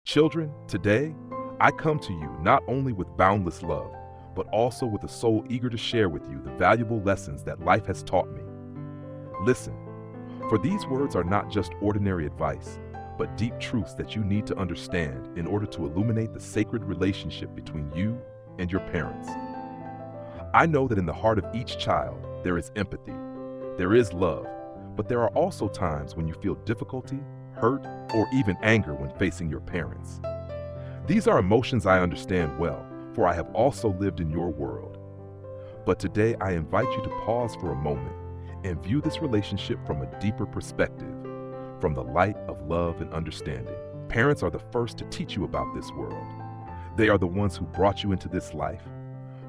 Children, today, I come to you not only with boundless love, but also with a soul eager to share with you the valuable lessons that life has taught me. Listen, for these words are not just ordinary advice, but deep truths that you need to understand in order to illuminate the sacred relationship between you and your parents. I know that in the heart of each child, there is empathy, there is love, but there are also times when you feel difficulty, hurt, or even anger when facing your parents. These are emotions I understand well, for I have also lived in your world. But today I invite you to pause for a moment and view this relationship from a deeper perspective, from the light of love and understanding. Parents are the first to teach you about this world. They are the ones who brought you into this life,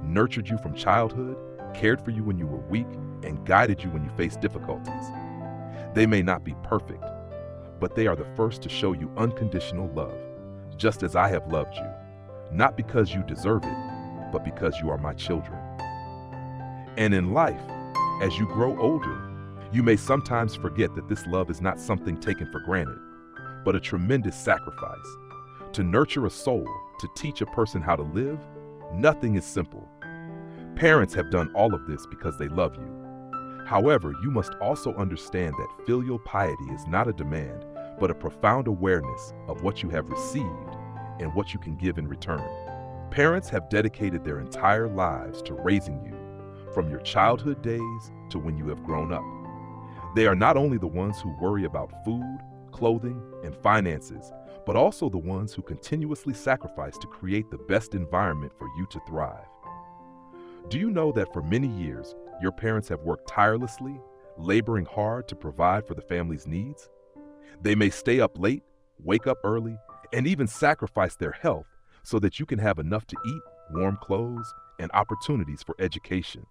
nurtured you from childhood, cared for you when you were weak, and guided you when you faced difficulties. They may not be perfect, but they are the first to show you unconditional love, just as I have loved you, not because you deserve it, but because you are my children. And in life, as you grow older, you may sometimes forget that this love is not something taken for granted, but a tremendous sacrifice. To nurture a soul, to teach a person how to live, nothing is simple. Parents have done all of this because they love you. However, you must also understand that filial piety is not a demand, but a profound awareness of what you have received and what you can give in return. Parents have dedicated their entire lives to raising you, from your childhood days to when you have grown up. They are not only the ones who worry about food, clothing, and finances, but also the ones who continuously sacrifice to create the best environment for you to thrive. Do you know that for many years, your parents have worked tirelessly, laboring hard to provide for the family's needs? They may stay up late, wake up early, and even sacrifice their health so that you can have enough to eat, warm clothes, and opportunities for education.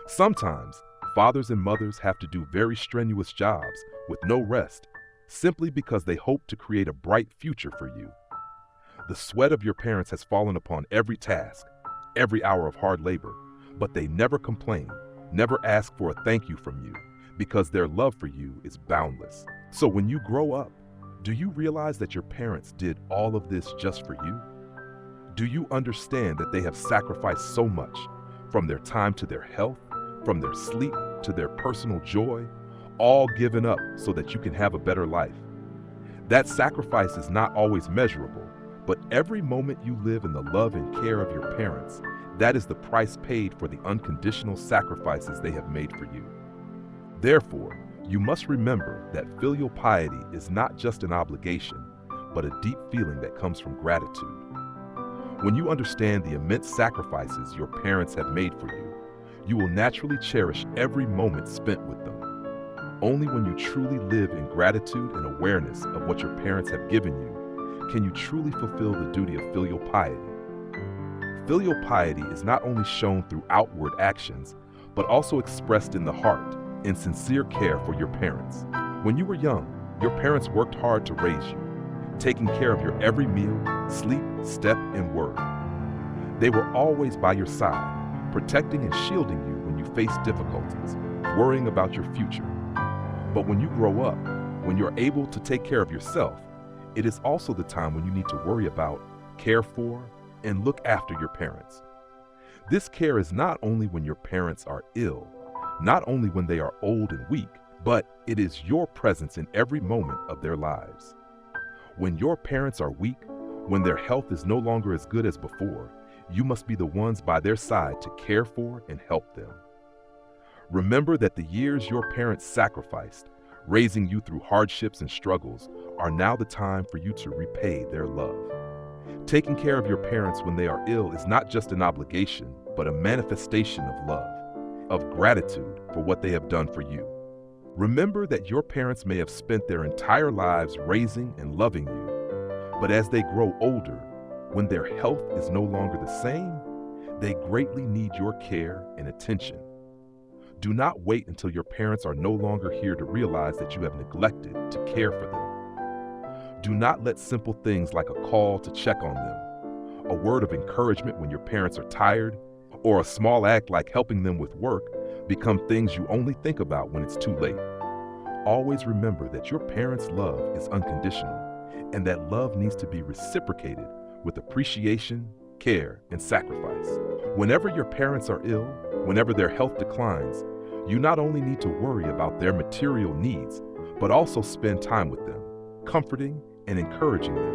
Sometimes, fathers and mothers have to do very strenuous jobs with no rest, simply because they hope to create a bright future for you. The sweat of your parents has fallen upon every task, every hour of hard labor, but they never complain, never ask for a thank you from you, because their love for you is boundless. So when you grow up, do you realize that your parents did all of this just for you? Do you understand that they have sacrificed so much, from their time to their health, from their sleep to their personal joy, all given up so that you can have a better life? That sacrifice is not always measurable, but every moment you live in the love and care of your parents, that is the price paid for the unconditional sacrifices they have made for you. Therefore, you must remember that filial piety is not just an obligation, but a deep feeling that comes from gratitude. When you understand the immense sacrifices your parents have made for you, you will naturally cherish every moment spent with them. Only when you truly live in gratitude and awareness of what your parents have given you, can you truly fulfill the duty of filial piety. Filial piety is not only shown through outward actions, but also expressed in the heart, in sincere care for your parents. When you were young, your parents worked hard to raise you, taking care of your every meal, sleep, step, and word. They were always by your side, protecting and shielding you when you face difficulties, worrying about your future. But when you grow up, when you're able to take care of yourself, it is also the time when you need to worry about, care for, and look after your parents. This care is not only when your parents are ill, not only when they are old and weak, but it is your presence in every moment of their lives. When your parents are weak, when their health is no longer as good as before, you must be the ones by their side to care for and help them. Remember that the years your parents sacrificed, raising you through hardships and struggles, are now the time for you to repay their love. Taking care of your parents when they are ill is not just an obligation, but a manifestation of love, of gratitude for what they have done for you. Remember that your parents may have spent their entire lives raising and loving you, but as they grow older, when their health is no longer the same, they greatly need your care and attention. Do not wait until your parents are no longer here to realize that you have neglected to care for them. Do not let simple things like a call to check on them, a word of encouragement when your parents are tired, or a small act like helping them with work become things you only think about when it's too late. Always remember that your parents' love is unconditional, and that love needs to be reciprocated with appreciation, care, and sacrifice. Whenever your parents are ill, whenever their health declines, you not only need to worry about their material needs, but also spend time with them, comforting and encouraging them.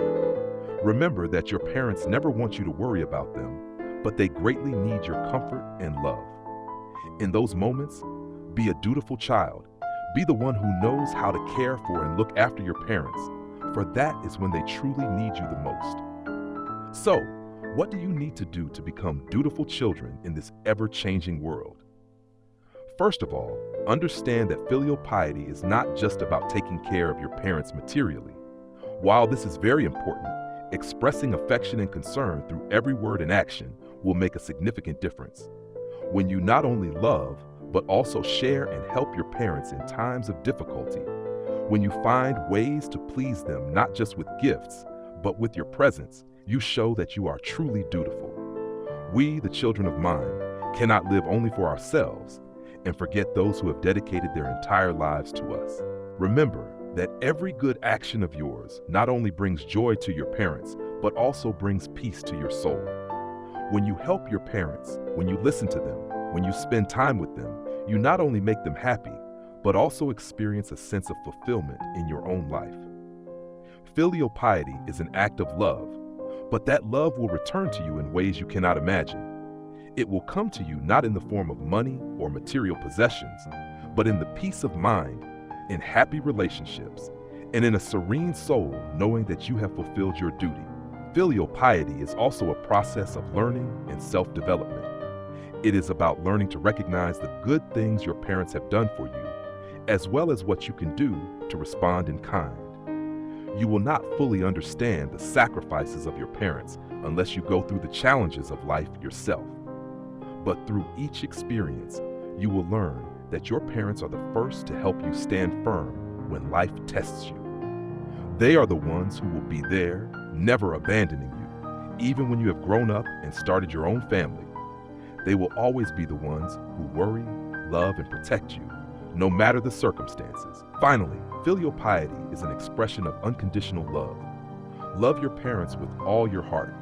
Remember that your parents never want you to worry about them, but they greatly need your comfort and love. In those moments, be a dutiful child. Be the one who knows how to care for and look after your parents, for that is when they truly need you the most. So, what do you need to do to become dutiful children in this ever-changing world? First of all, understand that filial piety is not just about taking care of your parents materially. While this is very important, expressing affection and concern through every word and action will make a significant difference. When you not only love, but also share and help your parents in times of difficulty, when you find ways to please them not just with gifts, but with your presence, you show that you are truly dutiful. We, the children of mine, cannot live only for ourselves and forget those who have dedicated their entire lives to us. Remember that every good action of yours not only brings joy to your parents, but also brings peace to your soul. When you help your parents, when you listen to them, when you spend time with them, you not only make them happy, but also experience a sense of fulfillment in your own life. Filial piety is an act of love, but that love will return to you in ways you cannot imagine. It will come to you not in the form of money or material possessions, but in the peace of mind, in happy relationships, and in a serene soul knowing that you have fulfilled your duty. Filial piety is also a process of learning and self-development. It is about learning to recognize the good things your parents have done for you, as well as what you can do to respond in kind. You will not fully understand the sacrifices of your parents unless you go through the challenges of life yourself. But through each experience, you will learn that your parents are the first to help you stand firm when life tests you. They are the ones who will be there, never abandoning you, even when you have grown up and started your own family. They will always be the ones who worry, love, and protect you, no matter the circumstances. Finally, filial piety is an expression of unconditional love. Love your parents with all your heart,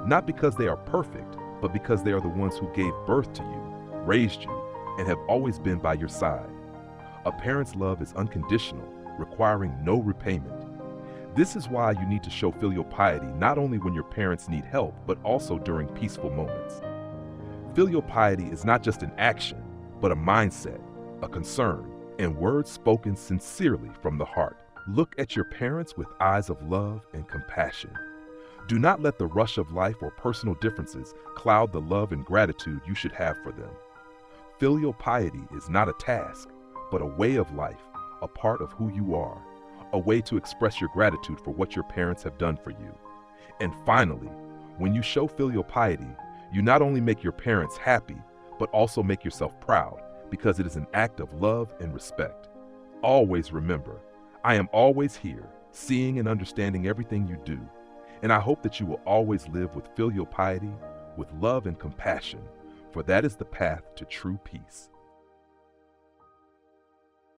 not because they are perfect, but because they are the ones who gave birth to you, raised you, and have always been by your side. A parent's love is unconditional, requiring no repayment. This is why you need to show filial piety not only when your parents need help, but also during peaceful moments. Filial piety is not just an action, but a mindset, a concern, and words spoken sincerely from the heart. Look at your parents with eyes of love and compassion. Do not let the rush of life or personal differences cloud the love and gratitude you should have for them. Filial piety is not a task, but a way of life, a part of who you are, a way to express your gratitude for what your parents have done for you. And finally, when you show filial piety, you not only make your parents happy, but also make yourself proud, because it is an act of love and respect. Always remember, I am always here, seeing and understanding everything you do, and I hope that you will always live with filial piety, with love and compassion, for that is the path to true peace.